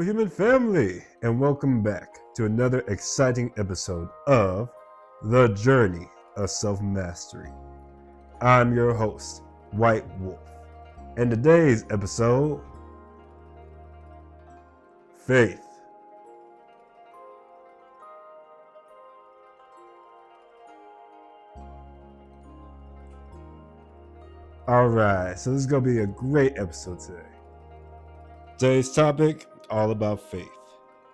human family, and welcome back to another exciting episode of The Journey of Self-Mastery. I'm your host, White Wolf, and today's episode, Faith. Alright, so this is going to be a great episode today. Today's topic, all about faith.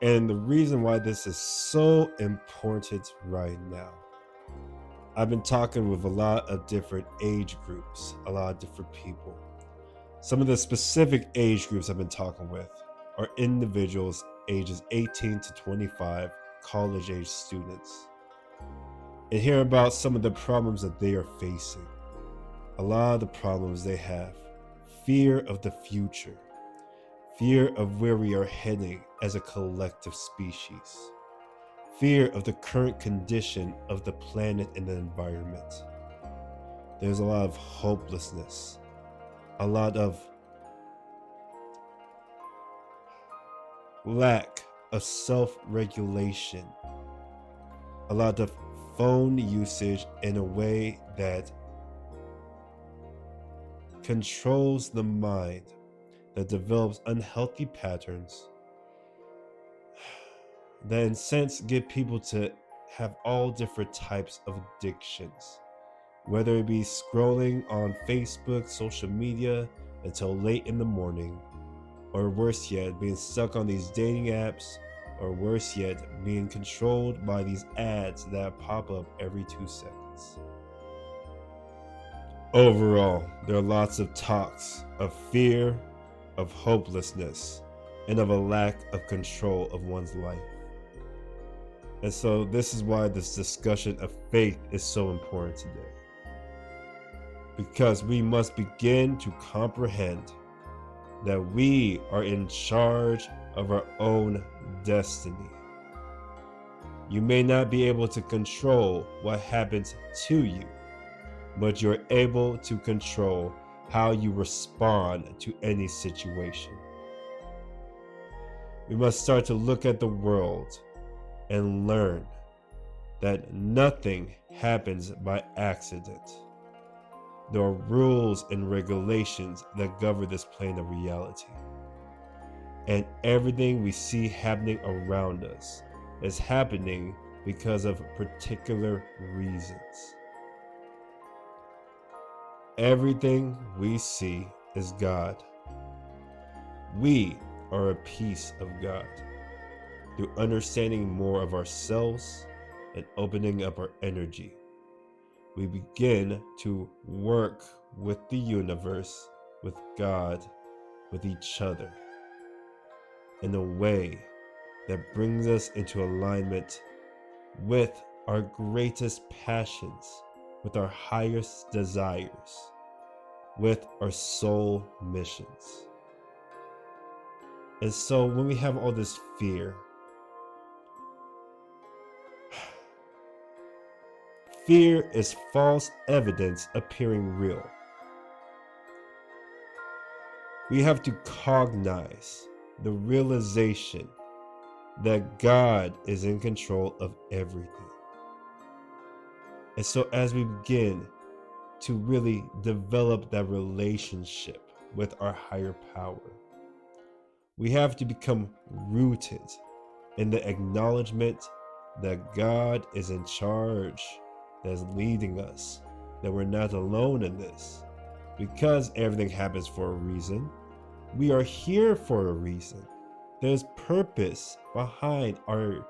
And the reason why this is so important right now. I've been talking with a lot of different age groups, a lot of different people. Some of the specific age groups I've been talking with are individuals ages 18 to 25, college-age students. And hear about some of the problems that they are facing. A lot of the problems they have. Fear of the future. Fear of where we are heading as a collective species. Fear of the current condition of the planet and the environment. There's a lot of hopelessness, a lot of lack of self-regulation, a lot of phone usage in a way that controls the mind, that develops unhealthy patterns, that in a sense get people to have all different types of addictions, whether it be scrolling on Facebook, social media until late in the morning, or worse yet, being stuck on these dating apps, or worse yet, being controlled by these ads that pop up every 2 seconds. Overall, there are lots of talks of fear, of hopelessness, and of a lack of control of one's life. And so this is why this discussion of faith is so important today. Because we must begin to comprehend that we are in charge of our own destiny. You may not be able to control what happens to you, but you're able to control how you respond to any situation. We must start to look at the world and learn that nothing happens by accident. There are rules and regulations that govern this plane of reality. And everything we see happening around us is happening because of particular reasons. Everything we see is God. We are a piece of God. Through understanding more of ourselves and opening up our energy, we begin to work with the universe, with God, with each other, in a way that brings us into alignment with our greatest passions, with our highest desires, with our soul missions. And so when we have all this fear, fear is false evidence appearing real. We have to cognize the realization that God is in control of everything. And so as we begin to really develop that relationship with our higher power, we have to become rooted in the acknowledgement that God is in charge, that is leading us, that we're not alone in this. Because everything happens for a reason, we are here for a reason. There's purpose behind our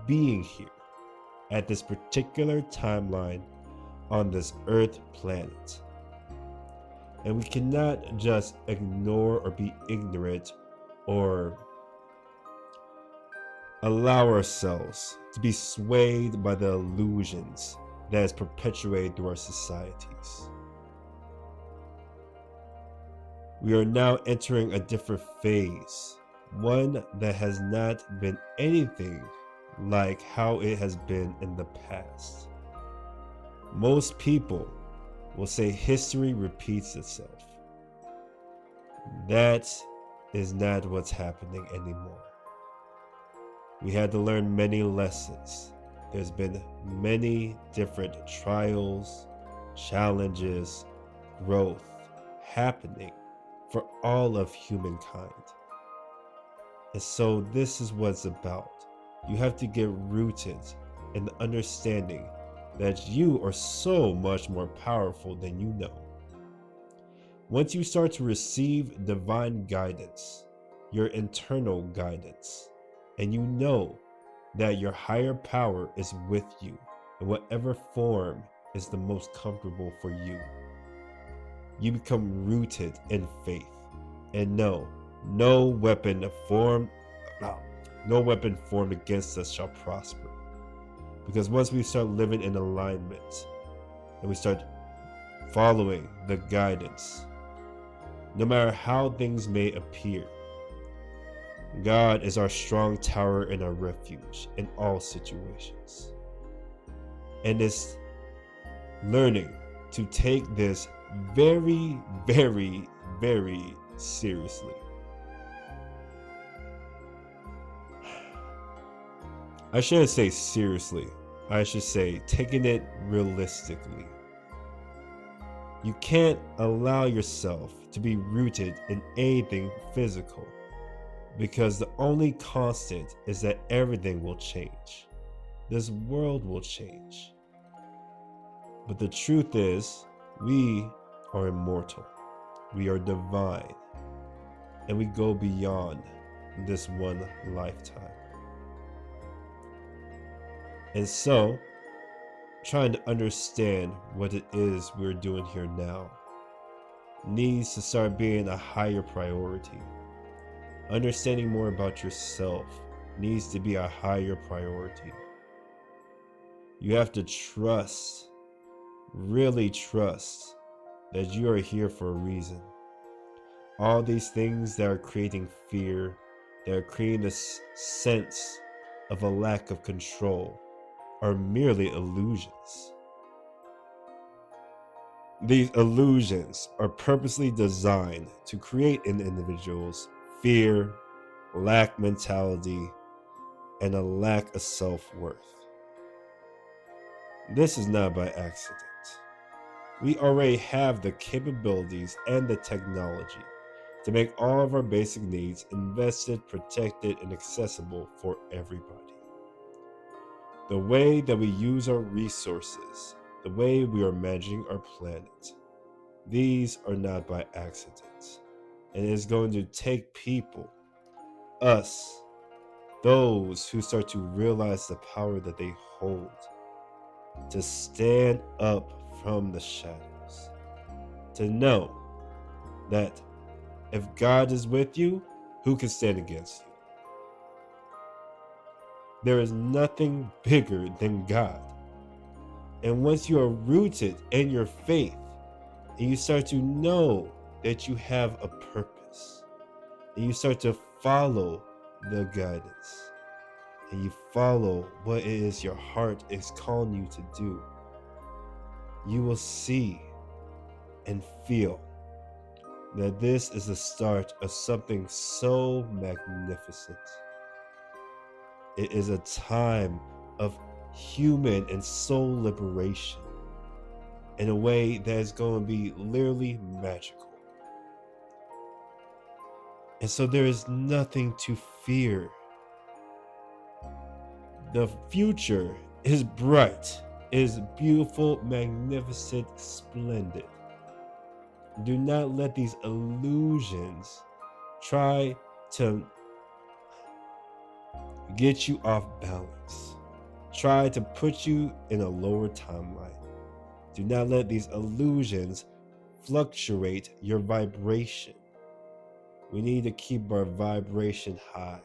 being here at this particular timeline on this Earth planet. And we cannot just ignore or be ignorant or allow ourselves to be swayed by the illusions that is perpetuated through our societies. We are now entering a different phase, one that has not been anything like how it has been in the past. Most people will say history repeats itself. That is not what's happening anymore. We had to learn many lessons. There's been many different trials, challenges, growth happening for all of humankind. And so this is what it's about. You have to get rooted in the understanding that you are so much more powerful than you know. Once you start to receive divine guidance, your internal guidance, and you know that your higher power is with you in whatever form is the most comfortable for you, you become rooted in faith and know no weapon formed against us shall prosper. Because once we start living in alignment and we start following the guidance, no matter how things may appear, God is our strong tower and our refuge in all situations. And it's learning to take this very, very, very seriously. I shouldn't say seriously. I should say taking it realistically. You can't allow yourself to be rooted in anything physical, because the only constant is that everything will change. This world will change. But the truth is, we are immortal. We are divine. And we go beyond this one lifetime. And so, trying to understand what it is we're doing here now needs to start being a higher priority. Understanding more about yourself needs to be a higher priority. You have to trust, really trust, that you are here for a reason. All these things that are creating fear, that are creating this sense of a lack of control, are merely illusions. These illusions are purposely designed to create in individuals fear, lack mentality, and a lack of self-worth. This is not by accident. We already have the capabilities and the technology to make all of our basic needs invested, protected, and accessible for everybody. The way that we use our resources, the way we are managing our planet, these are not by accident. And it is going to take people, us, those who start to realize the power that they hold, to stand up from the shadows, to know that if God is with you, who can stand against you? There is nothing bigger than God. And once you are rooted in your faith, and you start to know that you have a purpose, and you start to follow the guidance, and you follow what it is your heart is calling you to do, you will see and feel that this is the start of something so magnificent. It is a time of human and soul liberation in a way that is going to be literally magical. And so there is nothing to fear. The future is bright, is beautiful, magnificent, splendid. Do not let these illusions try to get you off balance. Try to put you in a lower timeline. Do not let these illusions fluctuate your vibration. We need to keep our vibration high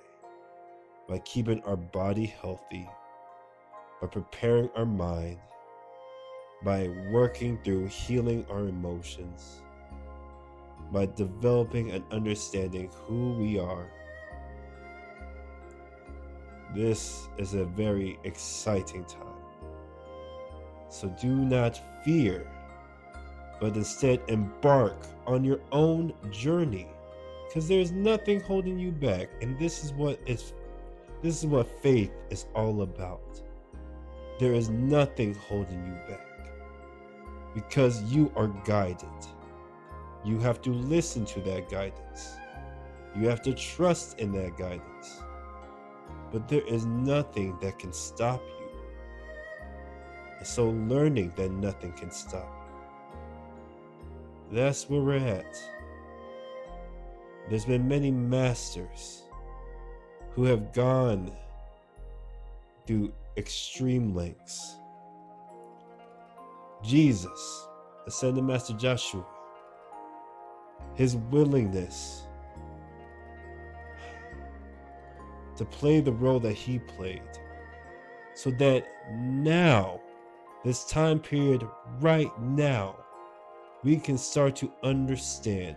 by keeping our body healthy, by preparing our mind, by working through healing our emotions, by developing and understanding who we are. This is a very exciting time. So do not fear, but instead embark on your own journey, because there's nothing holding you back. And this is what is This is what faith is all about. There is nothing holding you back because you are guided. You have to listen to that guidance. You have to trust in that guidance. But there is nothing that can stop you. And so learning that nothing can stop you. That's where we're at. There's been many masters who have gone through extreme lengths. Jesus, Ascended Master Joshua, his willingness to play the role that he played, so that now, this time period right now, we can start to understand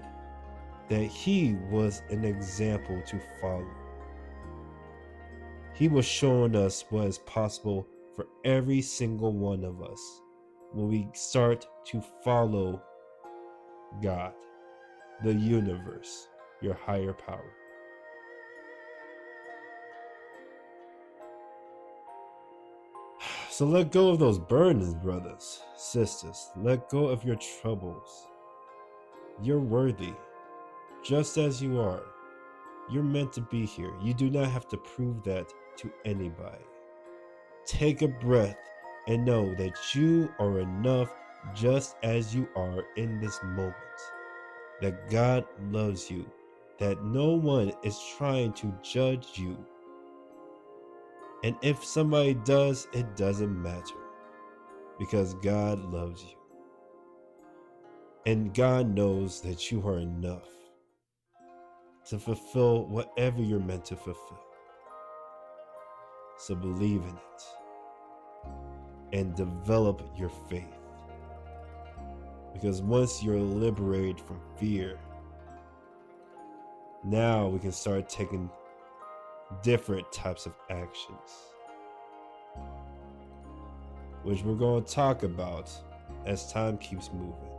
that he was an example to follow. He was showing us what is possible for every single one of us when we start to follow God, the universe, your higher power. So let go of those burdens, brothers, sisters. Let go of your troubles. You're worthy, just as you are. You're meant to be here. You do not have to prove that to anybody. Take a breath and know that you are enough just as you are in this moment. That God loves you. That no one is trying to judge you. And if somebody does, it doesn't matter. Because God loves you. And God knows that you are enough to fulfill whatever you're meant to fulfill. So believe in it and develop your faith. Because once you're liberated from fear, now we can start taking different types of actions, which we're going to talk about as time keeps moving.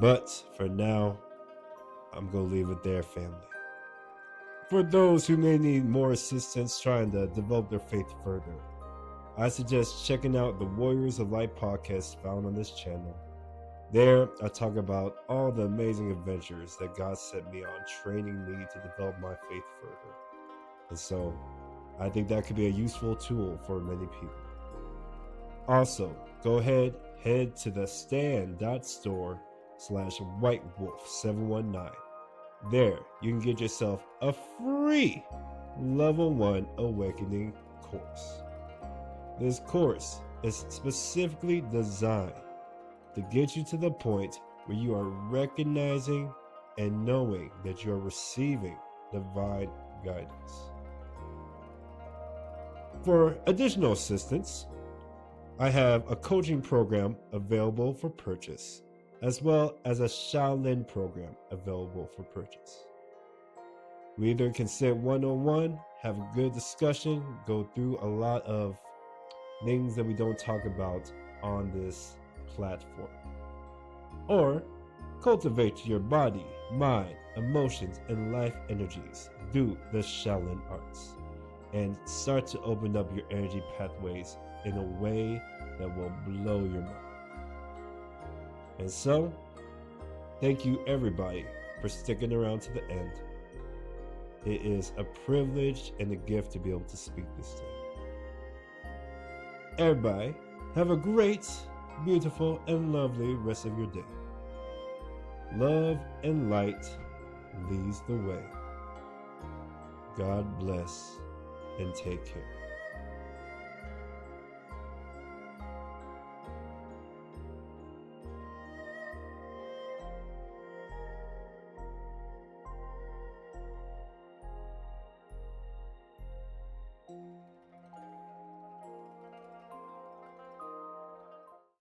But for now, I'm going to leave it there, family. For those who may need more assistance trying to develop their faith further, I suggest checking out the Warriors of Light podcast found on this channel. There, I talk about all the amazing adventures that God set me on, training me to develop my faith further. And so, I think that could be a useful tool for many people. Also, go ahead, head to the stand.store/whitewolf719. There, you can get yourself a free Level 1 Awakening course. This course is specifically designed to get you to the point where you are recognizing and knowing that you are receiving divine guidance. For additional assistance, I have a coaching program available for purchase, as well as a Shaolin program available for purchase. We either can sit one-on-one, have a good discussion, go through a lot of things that we don't talk about on this platform, or cultivate your body, mind, emotions, and life energies through the Shaolin arts and start to open up your energy pathways in a way that will blow your mind. And so, thank you everybody for sticking around to the end. It is a privilege and a gift to be able to speak this day. Everybody, have a great, beautiful, and lovely rest of your day. Love and light leads the way. God bless and take care.